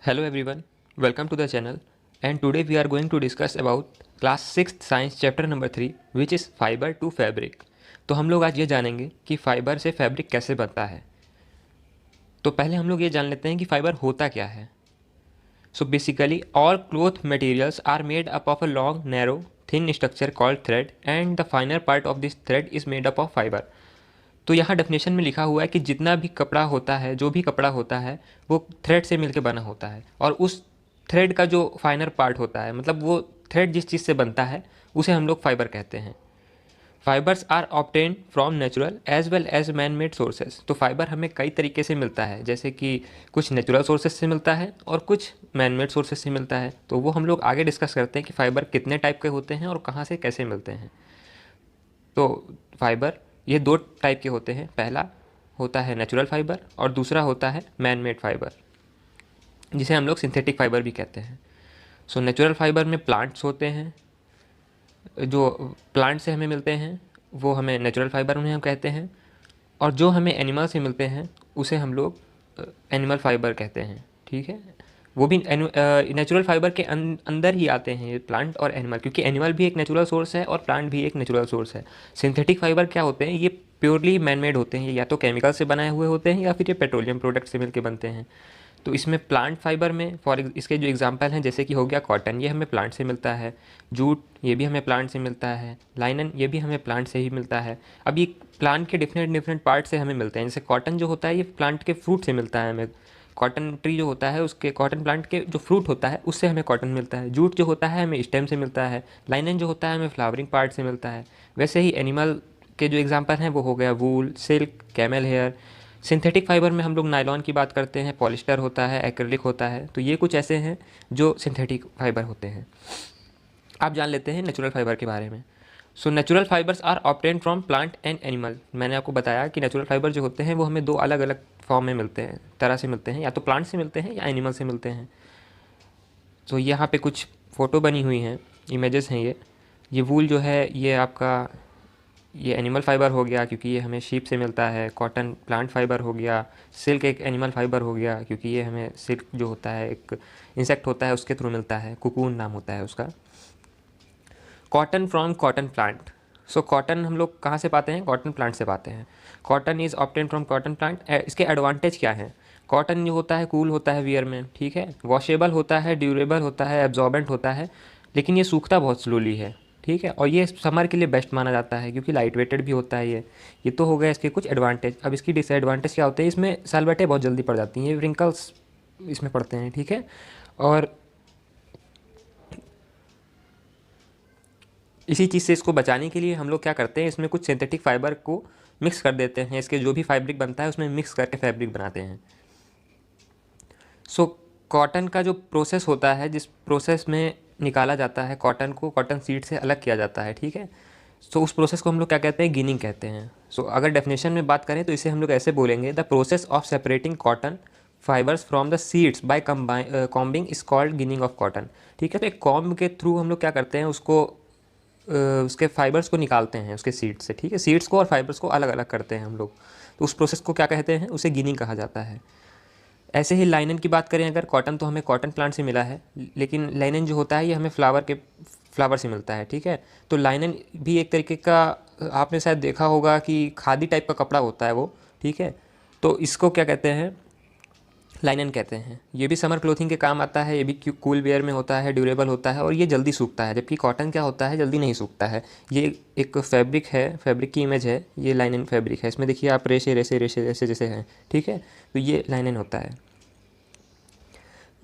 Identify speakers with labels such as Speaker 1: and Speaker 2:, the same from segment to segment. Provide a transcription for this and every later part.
Speaker 1: Hello everyone, welcome to the channel, and today we are going to discuss about class 6th science chapter number 3 which is fiber to fabric। तो हम लोग आज ये जानेंगे कि fibre से fabric कैसे बनता है। तो पहले हम लोग ये जान लेते हैं कि फाइबर होता क्या है। So basically all cloth materials are made up of a long narrow thin structure called thread and the finer part of this thread is made up of fibre. तो यहाँ डेफिनेशन में लिखा हुआ है कि जितना भी कपड़ा होता है, जो भी कपड़ा होता है, वो थ्रेड से मिलकर बना होता है, और उस थ्रेड का जो फाइनर पार्ट होता है, मतलब वो थ्रेड जिस चीज़ से बनता है उसे हम लोग फाइबर कहते हैं। Fibres are obtain from natural as well as man made sources. तो फाइबर हमें कई तरीके से मिलता है, जैसे कि कुछ नेचुरल सोर्सेज से मिलता है और कुछ मैन मेड सोर्सेज से मिलता है। तो वो हम लोग आगे डिस्कस करते हैं कि फ़ाइबर कितने टाइप के होते हैं और कहाँ से कैसे मिलते हैं। तो फाइबर ये दो टाइप के होते हैं, पहला होता है नेचुरल फाइबर और दूसरा होता है मैन मेड फाइबर, जिसे हम लोग सिंथेटिक फाइबर भी कहते हैं। सो नेचुरल फाइबर में प्लांट्स होते हैं, जो प्लांट से हमें मिलते हैं वो हमें नेचुरल फाइबर उन्हें हम कहते हैं, और जो हमें एनिमल से मिलते हैं उसे हम लोग एनिमल फाइबर कहते हैं। ठीक है, वो भी नेचुरल फाइबर के अंदर ही आते हैं ये प्लांट और एनिमल, क्योंकि एनिमल भी एक नेचुरल सोर्स है और प्लांट भी एक नेचुरल सोर्स है। सिंथेटिक फाइबर क्या होते हैं, ये प्योरली मैन मेड होते हैं, ये या तो केमिकल से बनाए हुए होते हैं या फिर ये पेट्रोलियम प्रोडक्ट से मिलकर बनते हैं। तो इसमें प्लांट फाइबर में इसके जो एग्जांपल हैं, जैसे कि हो गया कॉटन, ये हमें प्लांट से मिलता है। जूट ये भी हमें प्लांट से मिलता है। लाइनन ये भी हमें प्लांट से ही मिलता है। अब ये प्लांट के डिफरेंट डिफरेंट पार्ट से हमें मिलते हैं। जैसे कॉटन जो होता है ये प्लांट के फ्रूट से मिलता है हमें। कॉटन ट्री जो होता है उसके कॉटन प्लांट के जो फ्रूट होता है उससे हमें कॉटन मिलता है। जूट जो होता है हमें स्टेम से मिलता है। लाइनन जो होता है हमें फ्लावरिंग पार्ट से मिलता है। वैसे ही एनिमल के जो एग्जांपल हैं वो हो गया wool, silk, camel hair. Synthetic fibre में हम लोग नायलॉन की बात करते हैं, पॉलिस्टर होता है, एक्रिलिक होता है। तो ये कुछ ऐसे हैं जो सिंथेटिक फाइबर होते हैं। आप जान लेते हैं नेचुरल फाइबर के बारे में। So natural fibres are obtain from plant and animal. मैंने आपको बताया कि नेचुरल फाइबर जो होते हैं वो हमें दो अलग अलग फॉर्म में मिलते हैं, तरह से मिलते हैं, या तो प्लांट से मिलते हैं या एनिमल से मिलते हैं। तो यहाँ पे कुछ फ़ोटो बनी हुई हैं, इमेजेस हैं ये वूल जो है ये आपका ये एनिमल फाइबर हो गया क्योंकि ये हमें शीप से मिलता है। कॉटन प्लांट फाइबर हो गया। सिल्क एक एनिमल फाइबर हो गया क्योंकि ये हमें सिल्क जो होता है एक इंसेक्ट होता है उसके थ्रू मिलता है, कुकून नाम होता है उसका। Cotton from cotton plant. So cotton हम लोग कहाँ से पाते हैं, कॉटन प्लांट से पाते हैं। Cotton is obtain from cotton plant. इसके एडवांटेज क्या हैं, कॉटन जो होता है कूल होता है वियर में, ठीक है, वॉशेबल होता है, ड्यूरेबल होता है, एब्जॉर्बेंट होता है, लेकिन ये सूखता बहुत स्लोली है। ठीक है, और ये समर के लिए बेस्ट माना जाता है क्योंकि लाइट वेटेड भी होता है ये तो हो गया इसके कुछ एडवांटेज। अब इसकी डिसएडवांटेज क्या होते हैं, इसमें सलवटें बहुत जल्दी पड़ जाती हैं, ये रिंकल्स इसमें पड़ते हैं। ठीक है, और इसी चीज़ से इसको बचाने के लिए हम लोग क्या करते हैं, इसमें कुछ सिंथेटिक फाइबर को मिक्स कर देते हैं, इसके जो भी फैब्रिक बनता है उसमें मिक्स करके फैब्रिक बनाते हैं। सो कॉटन का जो प्रोसेस होता है, जिस प्रोसेस में निकाला जाता है कॉटन को, कॉटन सीड से अलग किया जाता है, ठीक है, सो उस प्रोसेस को हम लोग क्या कहते हैं, गिनिंग कहते हैं। सो अगर डेफिनेशन में बात करें तो इसे हम लोग ऐसे बोलेंगे, the process of separating cotton fibres from the seeds by combing is called ginning of cotton. ठीक है, तो एक कॉम्ब के थ्रू हम लोग क्या करते हैं, उसको उसके फाइबर्स को निकालते हैं उसके सीड्स से। ठीक है, सीड्स को और फाइबर्स को अलग अलग करते हैं हम लोग, तो उस प्रोसेस को क्या कहते हैं, उसे गिनिंग कहा जाता है। ऐसे ही लाइनन की बात करें, अगर कॉटन तो हमें कॉटन प्लांट से मिला है, लेकिन लाइनन जो होता है ये हमें फ्लावर से मिलता है। ठीक है, तो लाइनन भी एक तरीके का, आपने शायद देखा होगा कि खादी टाइप का कपड़ा होता है वो। ठीक है, तो इसको क्या कहते हैं, लाइनन कहते हैं। ये भी समर क्लोथिंग के काम आता है, ये भी कूल वेयर में होता है, ड्यूरेबल होता है, और ये जल्दी सूखता है, जबकि कॉटन क्या होता है, जल्दी नहीं सूखता है। ये एक फैब्रिक है, फैब्रिक की इमेज है, ये लाइनन फैब्रिक है। इसमें देखिए आप रेशे रेशे रेशे रेशे जैसे हैं। ठीक है, तो ये लाइनन होता है।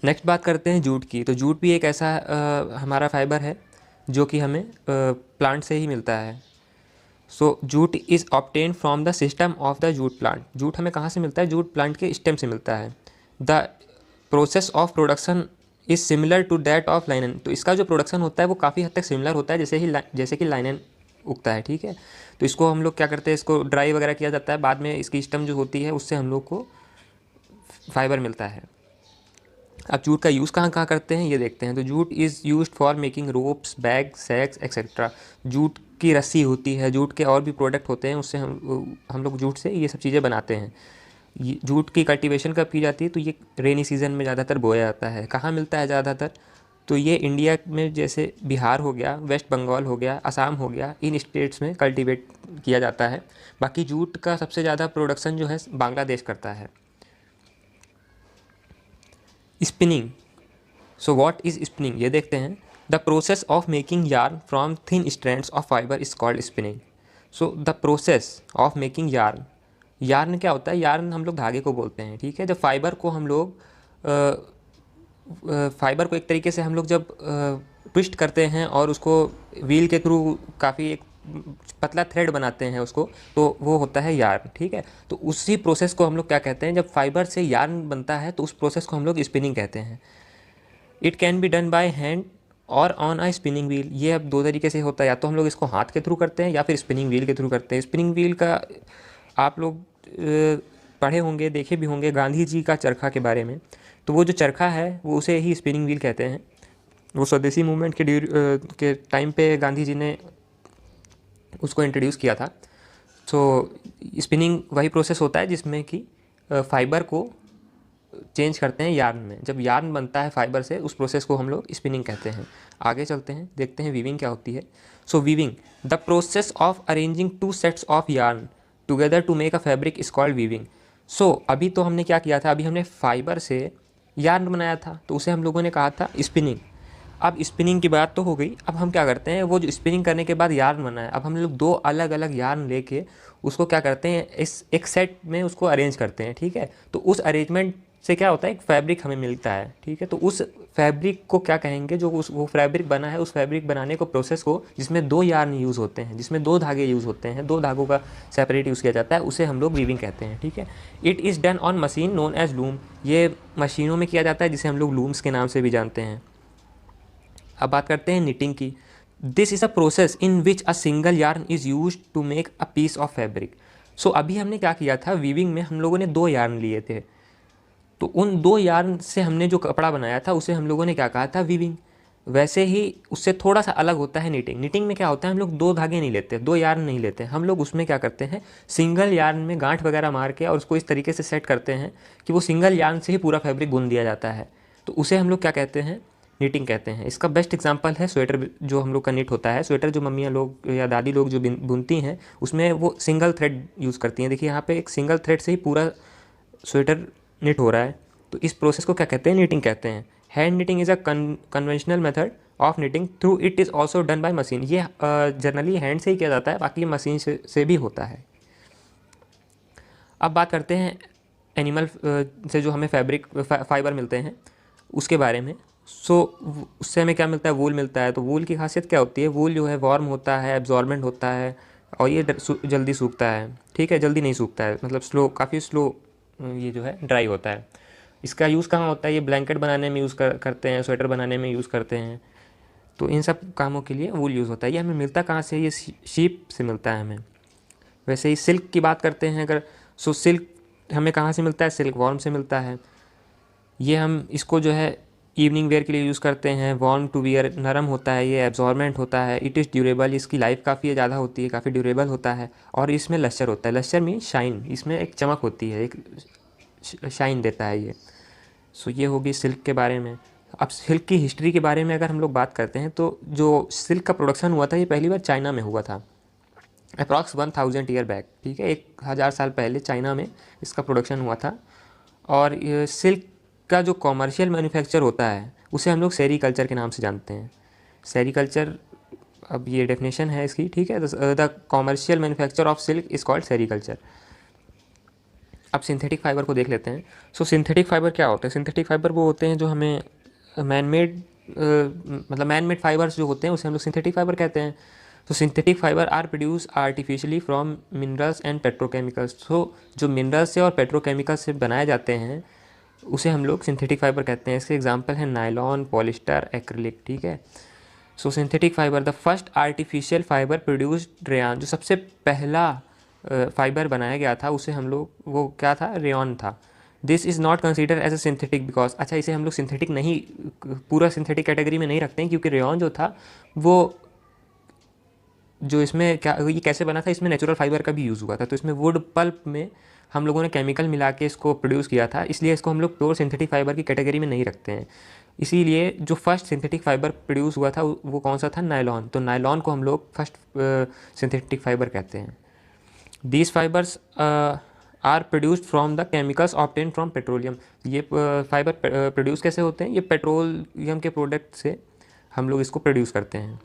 Speaker 1: नेक्स्ट बात करते हैं जूट की। तो जूट भी एक ऐसा हमारा फाइबर है जो कि हमें प्लांट से ही मिलता है। So jute is obtain from the system of the jute plant. Jute हमें कहाँ से मिलता है, जूट प्लांट के स्टेम से मिलता है। The process of production is similar to that of linen. तो इसका जो प्रोडक्शन होता है वो काफ़ी हद तक सिमिलर होता है जैसे कि लाइनन उगता है। ठीक है, तो इसको हम लोग क्या करते हैं, इसको ड्राई वगैरह किया जाता है, बाद में इसकी स्टेम जो होती है उससे हम लोग को फाइबर मिलता है। अब जूट का यूज़ कहाँ कहाँ करते हैं ये देखते हैं। तो jute is used for making ropes, bag, sacks etcetera. Jute की रस्सी होती है, जूट के और भी प्रोडक्ट होते हैं, उससे हम लोग जूट से ये सब चीज़ें बनाते हैं। जूट की कल्टीवेशन कब की जाती है, तो ये रेनी सीज़न में ज़्यादातर बोया जाता है। कहाँ मिलता है ज़्यादातर, तो ये इंडिया में जैसे बिहार हो गया, वेस्ट बंगाल हो गया, असम हो गया, इन स्टेट्स में कल्टीवेट किया जाता है। बाकी जूट का सबसे ज़्यादा प्रोडक्शन जो है बांग्लादेश करता है। Spinning, so what is spinning, ये देखते हैं। The process of making yarn from thin strands of fibre is called spinning. So the process of making yarn, yarn क्या होता है, यार्न हम लोग धागे को बोलते हैं, ठीक है। जब फाइबर को हम लोग फाइबर को एक तरीके से हम लोग जब ट्विस्ट करते हैं और उसको व्हील के थ्रू काफ़ी एक पतला थ्रेड बनाते हैं उसको, तो वो होता है यार्न, ठीक है। तो उसी प्रोसेस को हम लोग क्या कहते हैं, जब फाइबर से यार्न बनता है तो उस प्रोसेस को हम लोग स्पिनिंग कहते हैं। It can be done by hand और ऑन आ स्पिनिंग व्हील। ये अब दो तरीके से होता है, या तो हम लोग इसको हाथ के थ्रू करते हैं या फिर स्पिनिंग व्हील के थ्रू करते हैं। स्पिनिंग व्हील का आप लोग पढ़े होंगे, देखे भी होंगे गांधी जी का चरखा के बारे में। तो वो जो चरखा है वो उसे ही स्पिनिंग व्हील कहते हैं। वो स्वदेशी मूवमेंट के टाइम पे गांधी जी ने उसको इंट्रोड्यूस किया था। तो स्पिनिंग वही प्रोसेस होता है जिसमें कि फाइबर को चेंज करते हैं यार्न में। जब यार्न बनता है फाइबर से, उस प्रोसेस को हम लोग स्पिनिंग कहते हैं। आगे चलते हैं, देखते हैं वीविंग क्या होती है। So weaving, the process of arranging two sets of yarn together to make a fabric is called weaving. So अभी तो हमने क्या किया था, अभी हमने फाइबर से यार्न बनाया था, तो उसे हम लोगों ने कहा था स्पिनिंग। अब स्पिनिंग की बात तो हो गई, अब हम क्या करते हैं, वो जो स्पिनिंग करने के बाद यार्न बना है, अब हम लोग दो अलग अलग यार्न लेके उसको क्या करते हैं, इस एक सेट में उसको अरेंज करते हैं, ठीक है। तो उस अरेंजमेंट से क्या होता है, एक फैब्रिक हमें मिलता है, ठीक है। तो उस फैब्रिक को क्या कहेंगे, जो वो फैब्रिक बना है, उस फैब्रिक बनाने को प्रोसेस को, जिसमें दो यार्न यूज़ होते हैं, जिसमें दो धागे यूज़ होते हैं, दो धागों का सेपरेट यूज़ किया जाता है, उसे हम लोग वीविंग कहते हैं, ठीक है। It is done on machine known as loom. ये मशीनों में किया जाता है जिसे हम लोग लूम्स के नाम से भी जानते हैं। अब बात करते हैं निटिंग की। This is a process in which a single yarn is use to make a piece of fabric. So अभी हमने क्या किया था, वीविंग में हम लोगों ने दो यार्न लिए थे, तो उन दो यार्न से हमने जो कपड़ा बनाया था उसे हम लोगों ने क्या कहा था, वीविंग। वैसे ही उससे थोड़ा सा अलग होता है निटिंग। निटिंग में क्या होता है, हम लोग दो धागे नहीं लेते, दो यार्न नहीं लेते, हम लोग उसमें क्या करते हैं, सिंगल यार्न में गांठ वगैरह मार के और उसको इस तरीके से सेट करते हैं कि वो सिंगल यार्न से ही पूरा फैब्रिक बुन दिया जाता है। तो उसे हम लोग क्या कहते हैं, नीटिंग कहते हैं। इसका बेस्ट एग्जांपल है स्वेटर, जो हम लोग का निट होता है। स्वेटर जो मम्मियाँ लोग या दादी लोग जो बुनती हैं, उसमें वो सिंगल थ्रेड यूज़ करती हैं। देखिए यहाँ पे एक सिंगल थ्रेड से ही पूरा स्वेटर निट हो रहा है। तो इस प्रोसेस को क्या कहते हैं, नीटिंग कहते हैं। Hand knitting is a conventional method of knitting through it is also done by machine. ये जनरली हैंड से ही किया जाता है, बाकी ये मशीन से भी होता है। अब बात करते हैं एनिमल से जो हमें फाइबर मिलते हैं उसके बारे में। सो उससे हमें क्या मिलता है, वूल मिलता है। तो वूल की खासियत क्या होती है, वूल जो है वार्म होता है, एब्जॉर्बेंट होता है और ये जल्दी सूखता है, ठीक है। जल्दी नहीं सूखता है, मतलब स्लो, काफ़ी स्लो ये जो है ड्राई होता है। इसका यूज़ कहाँ होता है, ये ब्लैंकेट बनाने में यूज़ करते हैं, स्वेटर बनाने में यूज़ करते हैं। तो इन सब कामों के लिए वूल यूज़ होता है। ये हमें मिलता कहाँ से, ये शीप से मिलता है हमें। वैसे ही सिल्क की बात करते हैं अगर, सो सिल्क हमें कहाँ से मिलता है, सिल्क वॉर्म से मिलता है। ये हम इसको जो है इवनिंग वेयर के लिए यूज़ करते हैं। वॉर्म टू वियर, नरम होता है, ये एब्जॉर्बेंट होता है। इट इज़ ड्यूरेबल, इसकी लाइफ काफ़ी ज़्यादा होती है, काफ़ी ड्यूरेबल होता है। और इसमें लश्चर होता है, लश्चर मीन शाइन, इसमें एक चमक होती है, एक शाइन देता है ये। सो ये होगी सिल्क के बारे में। अब सिल्क की हिस्ट्री के बारे में अगर हम लोग बात करते हैं, तो जो सिल्क का प्रोडक्शन हुआ था ये पहली बार चाइना में हुआ था, अप्रॉक्स 1000 ईयर बैक, ठीक है। 1000 साल पहले चाइना में इसका प्रोडक्शन हुआ था। और ये सिल्क का जो कॉमर्शियल मैन्युफैक्चर होता है उसे हम लोग सेरीकल्चर के नाम से जानते हैं। सेरीकल्चर, अब ये डेफिनेशन है इसकी, ठीक है। The commercial manufacture of silk is called sericulture. अब सिंथेटिक फाइबर को देख लेते हैं। सो सिंथेटिक फाइबर क्या होते हैं, सिंथेटिक फाइबर वो होते हैं जो हमें मतलब मैन मेड फाइबर्स जो होते हैं उसे हम लोग सिंथेटिक फाइबर कहते हैं। तो synthetic fibre are produce artificially from minerals and petrochemicals. तो जो मिनरल्स से और पेट्रोकेमिकल्स से बनाए जाते हैं उसे हम लोग सिंथेटिक फाइबर कहते हैं। इसके एग्जांपल है नायलॉन, पॉलिस्टर, एक्रिलिक, ठीक है। So synthetic fibre, the first artificial fibre produced rayon, जो सबसे पहला फाइबर बनाया गया था उसे हम लोग, वो क्या था, रेयॉन था। This is not consider as a synthetic because, अच्छा इसे हम लोग सिंथेटिक नहीं, पूरा सिंथेटिक कैटेगरी में नहीं रखते हैं, क्योंकि रेयॉन जो था वो, जो इसमें क्या, ये कैसे बना था, इसमें नेचुरल फाइबर का भी यूज़ हुआ था। तो इसमें वुड पल्प में हम लोगों ने केमिकल मिला के इसको प्रोड्यूस किया था, इसलिए इसको हम लोग प्योर सिंथेटिक फाइबर की कैटेगरी में नहीं रखते हैं। इसीलिए जो फर्स्ट सिंथेटिक फाइबर प्रोड्यूस हुआ था वो कौन सा था, नायलॉन। तो नायलॉन को हम लोग फर्स्ट सिंथेटिक फाइबर कहते हैं। These fibres are produced from the chemicals obtain from petroleum. ये फाइबर प्रोड्यूस कैसे होते हैं, ये पेट्रोलियम के प्रोडक्ट से हम लोग इसको प्रोड्यूस करते हैं।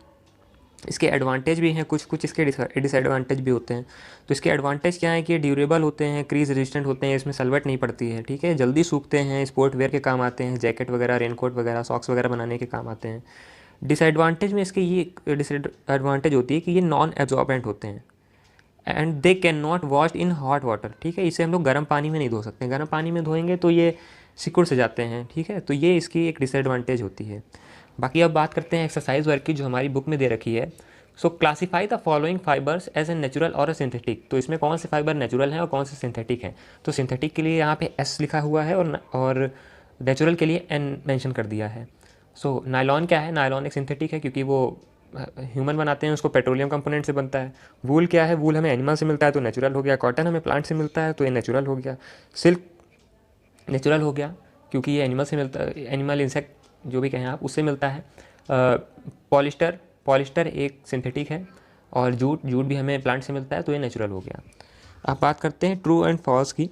Speaker 1: इसके एडवांटेज भी हैं, कुछ कुछ इसके डिसएडवांटेज भी होते हैं। तो इसके एडवांटेज क्या है कि ये ड्यूरेबल होते हैं, क्रीज रेजिस्टेंट होते हैं, इसमें सलवट नहीं पड़ती है, ठीक है, जल्दी सूखते हैं, स्पोर्ट वेयर के काम आते हैं, जैकेट वगैरह, रेनकोट वगैरह, सॉक्स वगैरह बनाने के काम आते हैं। डिसएडवांटेज में इसके ये डिसएडवांटेज होती है कि ये नॉन एब्जॉर्बेंट होते हैं and they can not wash in hot water, ठीक है। इसे हम लोग गर्म पानी में नहीं धो सकते, गर्म पानी में धोएंगे तो ये सिकुड़ से जाते हैं, ठीक है। तो ये इसकी एक डिसएडवांटेज होती है। बाकी अब बात करते हैं एक्सरसाइज वर्क की, जो हमारी बुक में दे रखी है। So classify the following fibres as a natural और ए सिंथेटिक। तो इसमें कौन से फाइबर नेचुरल हैं और कौन से सिंथेटिक हैं। तो सिंथेटिक के लिए यहाँ पे एस लिखा हुआ है और नेचुरल के लिए एन मेंशन कर दिया है। सो नायलॉन क्या है, नायलॉन एक सिंथेटिक है क्योंकि वो ह्यूमन बनाते हैं, उसको पेट्रोलियम कंपोनेंट से बनता है। वूल क्या है, वूल हमें एनिमल से मिलता है तो नेचुरल हो गया। कॉटन हमें प्लांट से मिलता है तो ये नेचुरल हो गया। सिल्क नेचुरल हो गया क्योंकि ये एनिमल से मिलता है, एनिमल इंसेक्ट जो भी कहें आप, उससे मिलता है। पॉलिस्टर एक सिंथेटिक है और जूट भी हमें प्लांट से मिलता है तो ये नेचुरल हो गया। अब बात करते हैं ट्रू एंड फॉल्स की।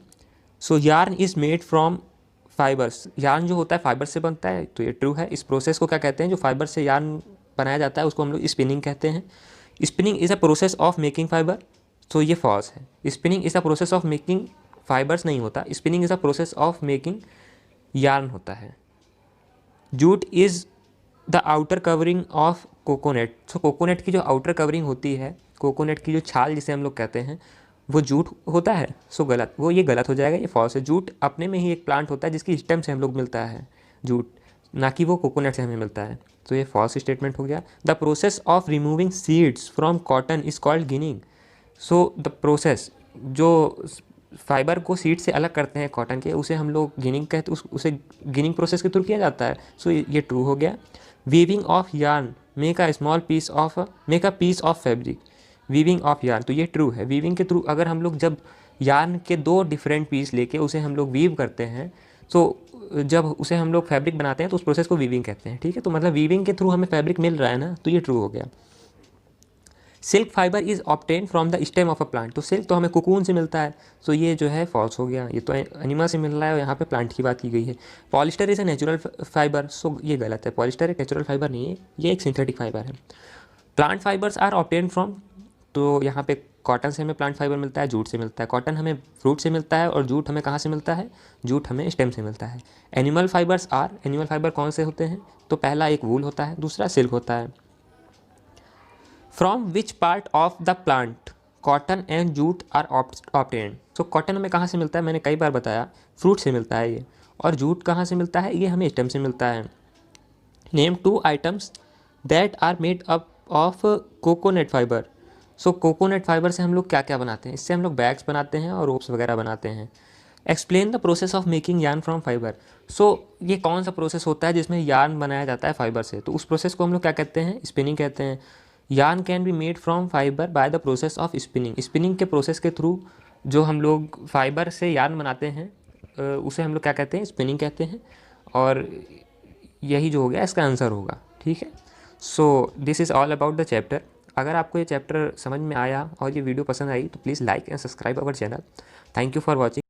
Speaker 1: So yarn is made from fibres. Yarn जो होता है फाइबर से बनता है तो ये ट्रू है। इस प्रोसेस को क्या कहते हैं, जो फाइबर से यार्न बनाया जाता है उसको हम लोग स्पिनिंग कहते हैं। Spinning is a process of making fibre, तो ये फॉल्स है। Spinning is a process of making fibres नहीं होता, spinning is a process of making yarn होता है। Jute is the outer covering of coconut. So coconut की जो outer covering होती है, कोकोनट की जो छाल जिसे हम लोग कहते हैं, वो जूट होता है। सो गलत, वो ये गलत हो जाएगा, ये फॉल्स है। जूट अपने में ही एक प्लांट होता है जिसकी स्टेम से हम लोग मिलता है जूट, ना कि वो कोकोनट से हमें मिलता है, तो ये फॉल्स स्टेटमेंट हो गया। The process of removing seeds from cotton is called ginning. So the process, जो फाइबर को सीड से अलग करते हैं कॉटन के, उसे हम लोग गिनिंग कहते, उसे गिनिंग प्रोसेस के थ्रू किया जाता है। सो ये ट्रू हो गया। Weaving of yarn make a small piece of make a piece of fabric. Weaving of yarn, तो ये ट्रू है। वीविंग के थ्रू अगर हम लोग जब यार्न के दो डिफरेंट पीस लेके उसे हम लोग वीव करते हैं, तो जब उसे हम लोग फैब्रिक बनाते हैं तो उस प्रोसेस को वीविंग कहते हैं, ठीक है। तो मतलब वीविंग के थ्रू हमें फैब्रिक मिल रहा है ना, तो ये ट्रू हो गया। Silk fibre is obtain from the stem of a plant. तो सिल्क तो हमें कुकून से मिलता है, तो ये जो है फॉल्स हो गया, ये तो एनिमल से मिल रहा है और यहाँ पे प्लांट की बात की गई है। Polyester is a natural fibre, so ये गलत है। पॉलिस्टर एक नेचुरल फाइबर नहीं है, ये एक सिंथेटिक फाइबर है। Plant fibres are obtain from, तो यहाँ पे कॉटन से हमें प्लांट फाइबर मिलता है, जूट से मिलता है। कॉटन हमें फ्रूट से मिलता है और जूट हमें कहाँ से मिलता है, जूट हमें स्टेम से मिलता है। Animal fibres are, animal fibre कौन से होते हैं, तो पहला एक वूल होता है, दूसरा सिल्क होता है। From which part of the plant cotton and jute are obtained. So cotton हमें कहाँ से मिलता है, मैंने कई बार बताया, फ्रूट से मिलता है ये। और जूट कहाँ से मिलता है, ये हमें स्टेम से मिलता है। Name two items that are made up of coconut fibre. So coconut fibre से हम लोग क्या क्या बनाते हैं, इससे हम लोग बैग्स बनाते हैं और रोप्स वगैरह बनाते हैं। Explain the process of making yarn from fibre. So ये कौन सा प्रोसेस होता है जिसमें यार्न बनाया जाता है फाइबर से, तो उस प्रोसेस को हम लोग क्या कहते हैं, स्पिनिंग कहते हैं। Yarn can be made from fibre by the process of spinning. Spinning के प्रोसेस के थ्रू जो हम लोग फाइबर से यार्न बनाते हैं उसे हम लोग क्या कहते हैं, स्पिनिंग कहते हैं। और यही जो हो गया इसका आंसर होगा, ठीक है। So this is all about the chapter. अगर आपको ये चैप्टर समझ में आया और ये वीडियो पसंद आई तो please like and subscribe our channel. Thank you for watching.